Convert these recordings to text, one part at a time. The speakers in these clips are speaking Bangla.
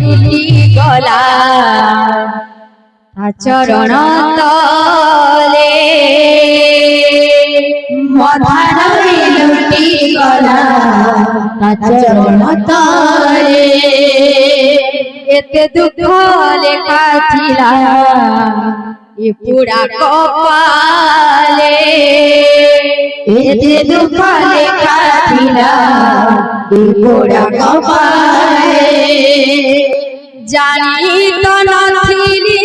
लुटी गला चरण तले मधाई लुटी गला चरण तले एते दुख लेखा थिला ये पूरा कपाले एते दुख लेखा थिला ये पूरा कपाले जानी तो नथिली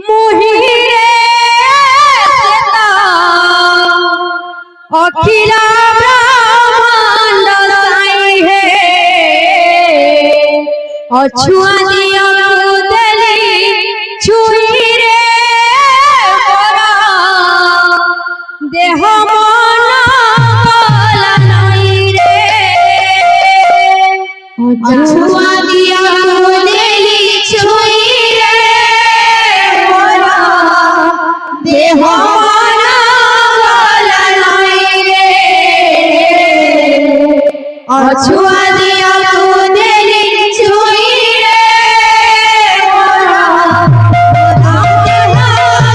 मुहिरे सेता अखिला ब्रह्मांड साई है अछुआ दिया देली छुई रे मोरा देह मन कला नहीं रे अछुआ दिया देली छुई रे मोरा देह मन कला नहीं रे अछुआ दिया देली छुई रे मोरा देह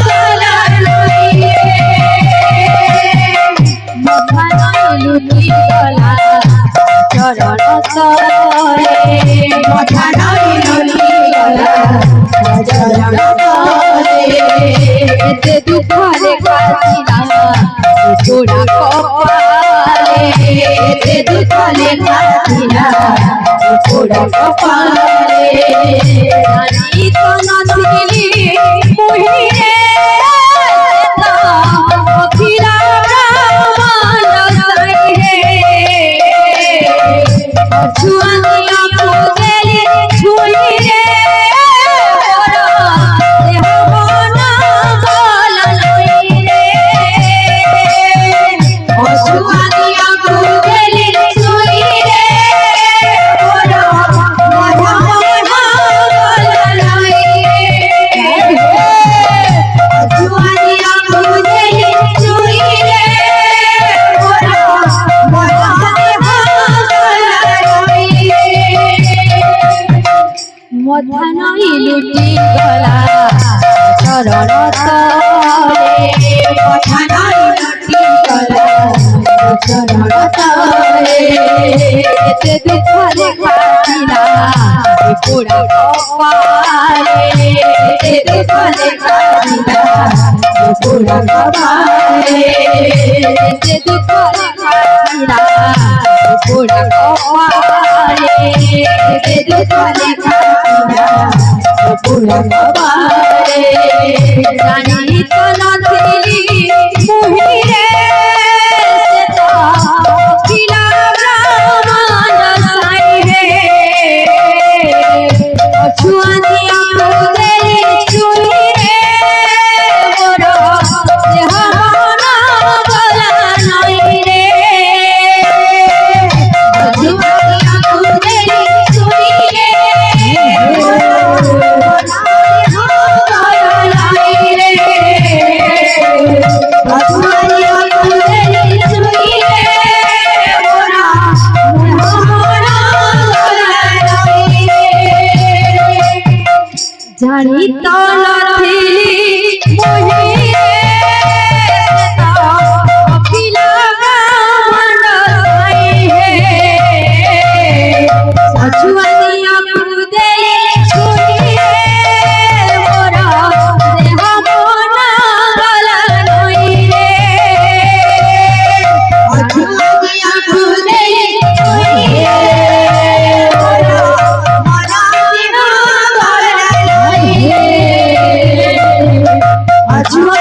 कला नहीं रे लुटी गला चरण तले मधाई लुटी गला चरण तले एते दुख लेखा थिला पूरा कपाले एते दुख लेखा थिला पूरा कपाले जानी तो नथिली मुहिरे सेता अखिला ब्रह्मांड साई है अछुआ दिया देली छुई रे मोरा देह मन कला नहीं रे अछुआ दिया देली छुई रे मोरा देह मन कला नहीं रे अछुआ दिया देली छुई रे मोरा देह कला नहीं मथा नहीं लुटी गला चरण तले मधाई लुटी गला चरण तले एते दुख लेखा थिला पूरा कपाले एते दुख लेखा थिला पूरा कपाले एते दुख लेखा थिला पूरा कपाले एते दुख लेखा थिला पूरा कपाले जानी तो नथिली मुहिरे सेता अखिला ब्रह्मांड साई है अछुआ दिया देली छुई रे मोरा देह मन कला नहीं रे अछुआ दिया देली छुई रे मोरा देह कला नहीं रे अछुआ दिया देली छुई रे मोरा देह कला नहीं रे जानी तो नथिली मुहिरे सेता अखिला ब्रह्मांड साई है अछुआ दिया देली छुई रे मोरा देह मन कला नहीं रे अछुआ दिया देली छुई रे मोरा देह कला नहीं रे अछुआ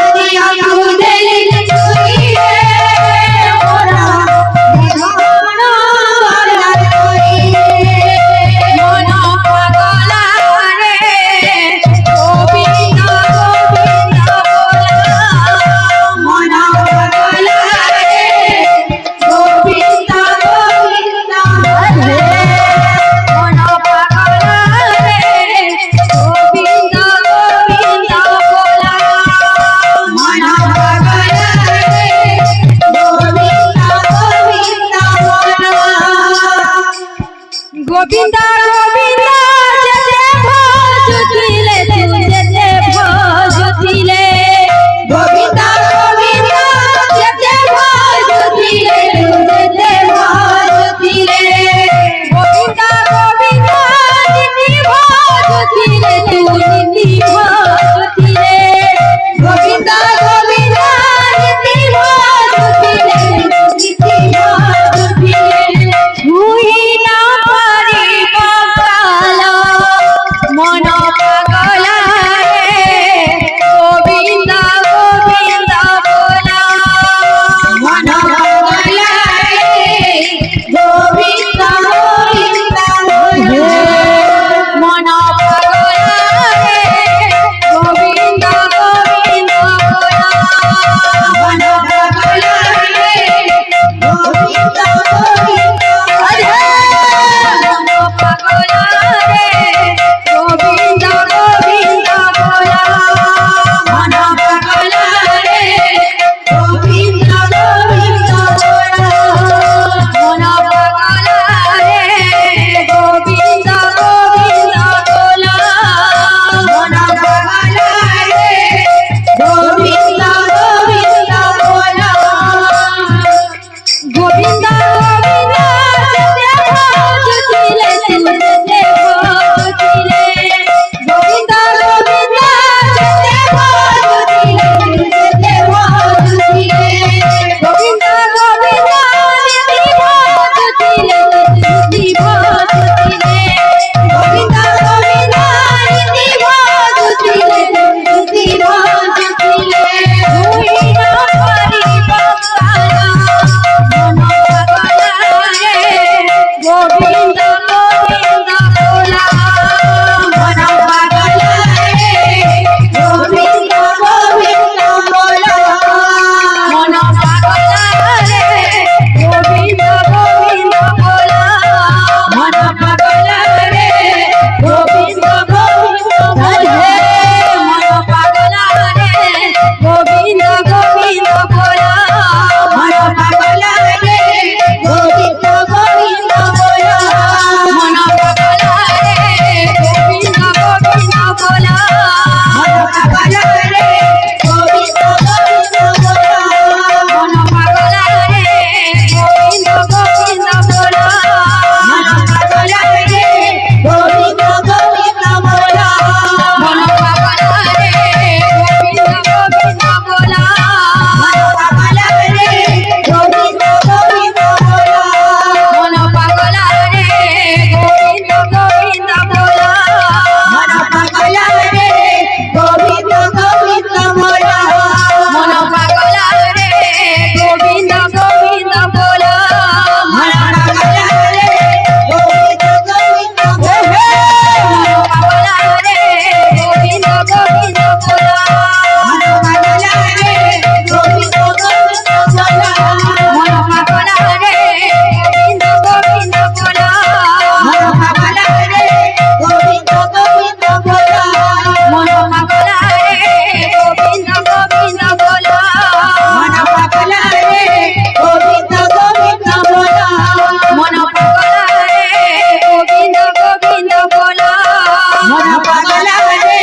মন পাগলা রে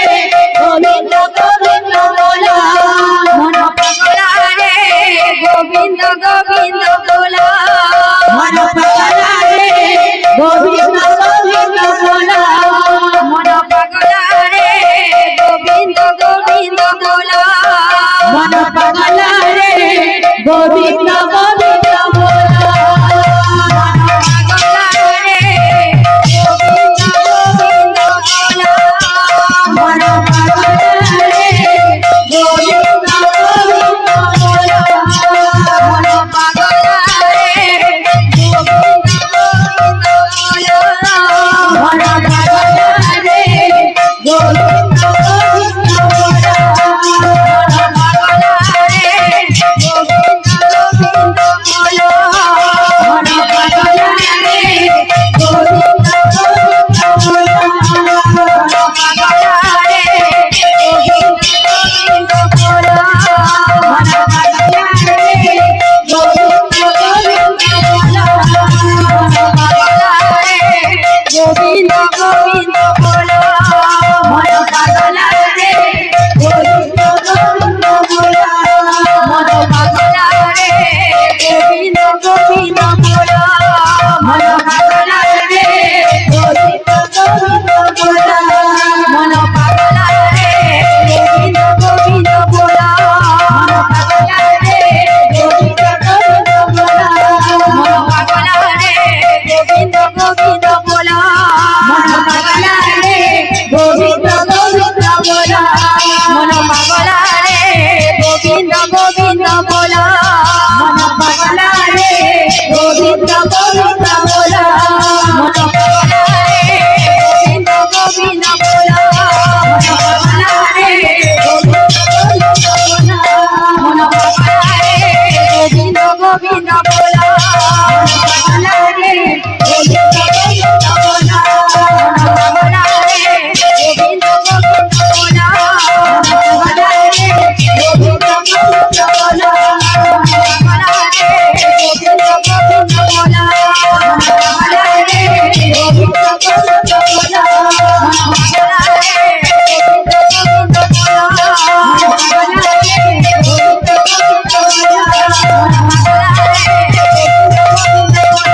গোবিন্দ গোবিন্দ বলা মন পাগলা রে গোবিন্দ গোবিন্দ বলা মন পাগলা রে গোবিন্দ গোবিন্দ বলা মন পাগলা রে গোবিন্দ গোবিন্দ বলা মন পাগলা রে গোবিন্দ গোবিন্দ বলা পাগলা রে গোবিন্দ গোবিন্দ বলা মন পাগলা রে গোবিন্দ গোবিন্দ বলা মন পাগলা রে গোবিন্দ গোবিন্দ বলা মন পাগলা রে গোবিন্দ গোবিন্দ বলা পাগলা রে গোবিন্দ গোবিন্দ বলা মন পাগলা রে গোবিন্দ গোবিন্দ বলা পাগলা রে গোবিন্দ গোবিন্দ বলা মন পাগলা রে গোবিন্দ গোবিন্দ বলা পাগলা রে গোবিন্দ গোবিন্দ বলা মন পাগলা রে গোবিন্দ গোবিন্দ বলা মন পাগলা রে গোবিন্দ গোবিন্দ বলা মন পাগলা রে গোবিন্দ গোবিন্দ বলা মন পাগলা রে গোবিন্দ গোবিন্দ বলা মন পাগলা রে গোবিন্দ গোবিন্দ বলা মন পাগলা রে গোবিন্দ গোবিন্দ বলা মন পাগলা রে গোবিন্দ গোবিন্দ বলা মন পাগলা রে গোবিন্দ গোবিন্দ বলা মন পাগলা রে গোবিন্দ গোবিন্দ বলা মন পাগলা রে গোবিন্দ গোবিন্দ বলা মন পাগলা রে গোবিন্দ গোবিন্দ বলা মন পাগলা রে গোবিন্দ গোবিন্দ বলা পাগলা রে গোবিন্দ গোবিন্দ বলা পাগলা রে গোবিন্দ গোবিন্দ বলা পাগলা রে গোবিন্দ গোবিন্দ বলা পাগলা রে গোবিন্দ গোবিন্দ বলা পাগলা রে গোবিন্দ গোবিন্দ বলা পাগলা রে গোবিন্দ গোবিন্দ বলা পাগলা রে গোবিন্দ গোবিন্দ বলা পাগলা রে গোবিন্দ গোবিন্দ বলা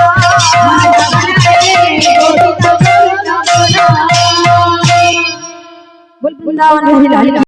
পাগলা রে গোবিন্দ গোবিন্দ বলা বল বৃন্দাবন